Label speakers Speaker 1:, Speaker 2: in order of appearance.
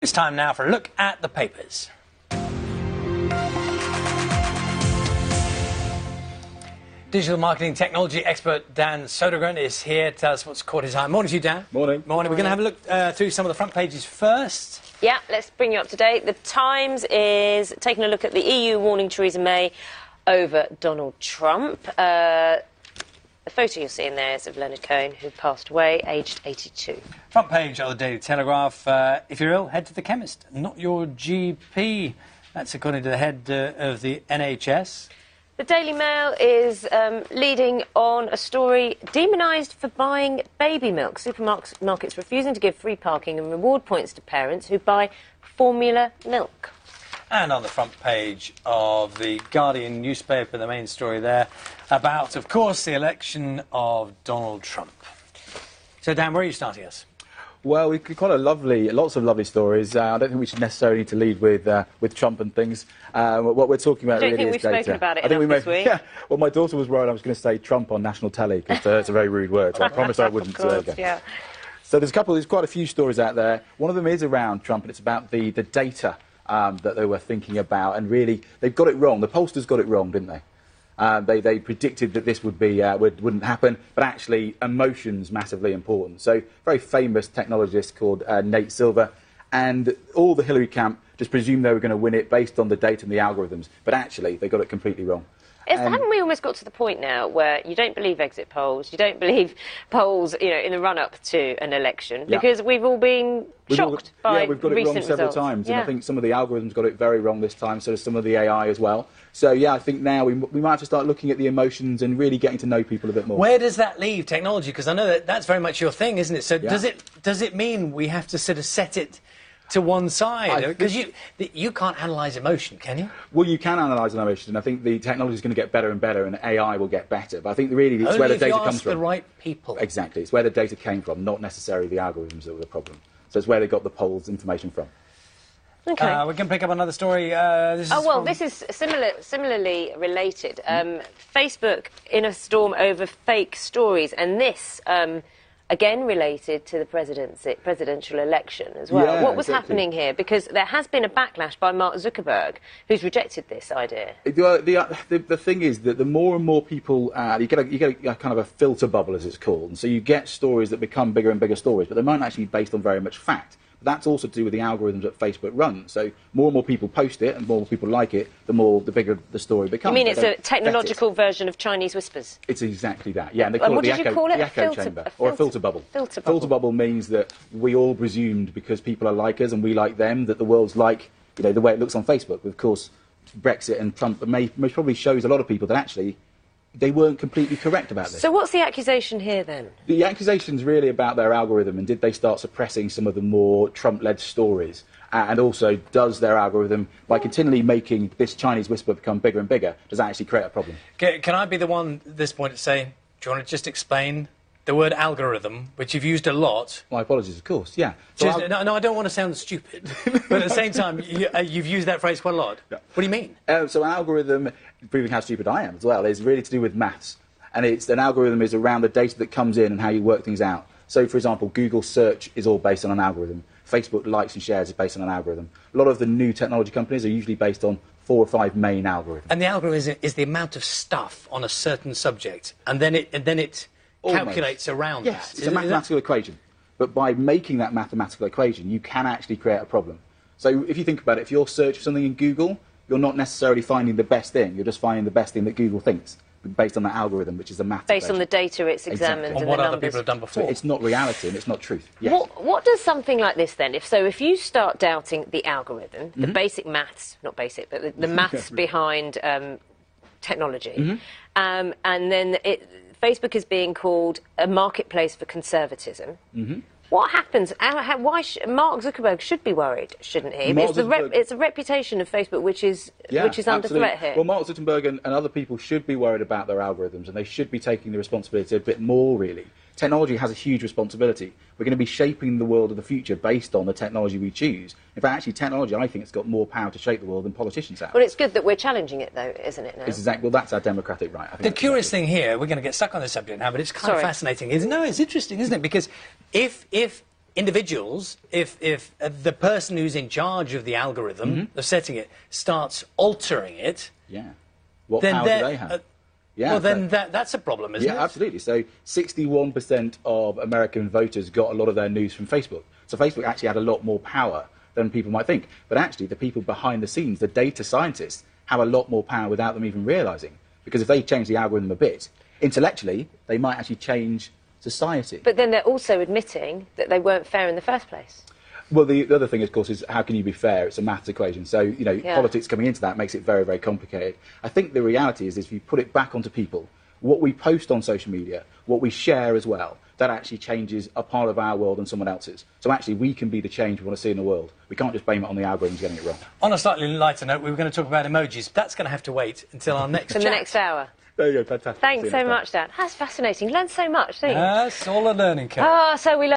Speaker 1: It's time now for a look at the papers. Digital marketing technology expert Dan Sodergren is here to tell us what's caught his eye. Morning to you, Dan.
Speaker 2: Morning.
Speaker 1: Morning. We're going to have a look through some of the front pages first.
Speaker 3: Yeah, let's bring you up to date. The Times is taking a look at the EU warning Theresa May over Donald Trump. The photo you're seeing there is of Leonard Cohen, who passed away, aged 82.
Speaker 1: Front page of the Daily Telegraph. If you're ill, head to the chemist, not your GP. That's according to the head of the NHS.
Speaker 3: The Daily Mail is leading on a story demonised for buying baby milk. Supermarkets refusing to give free parking and reward points to parents who buy formula milk.
Speaker 1: And on the front page of the Guardian newspaper, the main story there about, of course, the election of Donald Trump. So, Dan, where are you starting us?
Speaker 2: Well, we've got lots of lovely stories. I don't think we should necessarily need to lead with Trump and things. What we're talking about really is data.
Speaker 3: I don't think we've spoken about it enough this week.
Speaker 2: Yeah. Well, my daughter was worried I was going to say Trump on national telly because it's a very rude word. So I promised I wouldn't.
Speaker 3: Of course, yeah.
Speaker 2: So there's quite a few stories out there. One of them is around Trump, and it's about the data that they were thinking about, and really they've got it wrong. The pollsters got it wrong, didn't they? They predicted that this wouldn't happen, but actually emotion's massively important. So, very famous technologist called Nate Silver, and all the Hillary camp just presumed they were going to win it based on the data and the algorithms, but actually they got it completely wrong.
Speaker 3: Haven't we almost got to the point now where you don't believe exit polls, you don't believe polls, in the run-up to an election, because we've all been shocked by
Speaker 2: we've got it wrong several times, and I think some of the algorithms got it very wrong this time, so does some of the AI as well. So, yeah, I think now we might have to start looking at the emotions and really getting to know people a bit more.
Speaker 1: Where does that leave technology? Because I know that's very much your thing, isn't it? So does it mean we have to sort of set it to one side? Because you can't analyse emotion, can you?
Speaker 2: Well, you can analyse an emotion, and I think the technology is going to get better and better, and AI will get better. But I think really it's where the data comes from.
Speaker 1: The right people.
Speaker 2: Exactly. It's where the data came from, not necessarily the algorithms that were the problem. So it's where they got the polls information from.
Speaker 3: Okay.
Speaker 1: We can pick up another story.
Speaker 3: This is similarly related. Facebook in a storm over fake stories, and this again related to the presidential election as well.
Speaker 2: Yeah,
Speaker 3: what was happening here? Because there has been a backlash by Mark Zuckerberg, who's rejected this idea.
Speaker 2: The thing is that the more and more people, you get a kind of a filter bubble, as it's called, and so you get stories that become bigger and bigger stories, but they might actually be based on very much fact. That's also to do with the algorithms that Facebook runs. So more and more people post it and more people like it, the bigger the story becomes.
Speaker 3: You mean it's a technological version of Chinese whispers?
Speaker 2: It's exactly that, yeah. And they call it the echo chamber, or a filter bubble. Filter bubble means that we all presumed, because people are like us and we like them, that the world's like, the way it looks on Facebook. Of course, Brexit and Trump most probably shows a lot of people that actually they weren't completely correct about this.
Speaker 3: So what's the accusation here, then?
Speaker 2: The accusation's really about their algorithm, and did they start suppressing some of the more Trump-led stories? And also, does their algorithm, by continually making this Chinese whisper become bigger and bigger, does that actually create a problem?
Speaker 1: Can I be the one at this point to say, do you want to just explain the word algorithm, which you've used a lot?
Speaker 2: My apologies, of course, yeah.
Speaker 1: So no, I don't want to sound stupid, but at the same time, you've used that phrase quite a lot. Yeah. What do you mean?
Speaker 2: So an algorithm, proving how stupid I am as well, is really to do with maths. And an algorithm is around the data that comes in and how you work things out. So, for example, Google search is all based on an algorithm. Facebook likes and shares is based on an algorithm. A lot of the new technology companies are usually based on 4 or 5 main algorithms.
Speaker 1: And the algorithm is the amount of stuff on a certain subject, and then it calculates around that.
Speaker 2: Yes, it's a mathematical equation. But by making that mathematical equation, you can actually create a problem. So if you think about it, if you're searching for something in Google, you're not necessarily finding the best thing. You're just finding the best thing that Google thinks, based on that algorithm, which is a math
Speaker 3: based on the data it's examined and
Speaker 1: what
Speaker 3: the numbers.
Speaker 1: Other people have done before.
Speaker 2: So it's not reality and it's not truth. Yes.
Speaker 3: What does something like this then, if you start doubting the algorithm, the basic maths, not basic, but the maths behind technology, and then Facebook is being called a marketplace for conservatism. What happens? Mark Zuckerberg should be worried, shouldn't he? It's a reputation of Facebook which is under threat here.
Speaker 2: Well, Mark Zuckerberg and other people should be worried about their algorithms, and they should be taking the responsibility a bit more, really. Technology has a huge responsibility. We're going to be shaping the world of the future based on the technology we choose. In fact, actually, technology, I think, has got more power to shape the world than politicians have.
Speaker 3: Well, it's good that we're challenging it, though, isn't it, now?
Speaker 2: Well, that's our democratic right. I think
Speaker 1: the curious thing here, we're going to get stuck on this subject now, but it's kind of fascinating. It's interesting, isn't it? Because if individuals, if the person who's in charge of the algorithm, of setting it, starts altering it,
Speaker 2: what power do they have?
Speaker 1: Well, then that's a problem, isn't it?
Speaker 2: Yeah, absolutely. So 61% of American voters got a lot of their news from Facebook. So Facebook actually had a lot more power than people might think. But actually, the people behind the scenes, the data scientists, have a lot more power without them even realising. Because if they change the algorithm a bit, intellectually, they might actually change society.
Speaker 3: But then they're also admitting that they weren't fair in the first place.
Speaker 2: Well, the other thing, of course, is how can you be fair? It's a maths equation. So, you know, politics coming into that makes it very, very complicated. I think the reality is if you put it back onto people, what we post on social media, what we share as well, that actually changes a part of our world and someone else's. So actually, we can be the change we want to see in the world. We can't just blame it on the algorithms getting it wrong.
Speaker 1: On a slightly lighter note, we were going to talk about emojis. That's going to have to wait until our next chat.
Speaker 3: The next hour.
Speaker 2: There you go, fantastic.
Speaker 3: Thanks so much, Dan. That's fascinating. Learn so much, don't you?
Speaker 1: It's all a learning curve.
Speaker 3: So we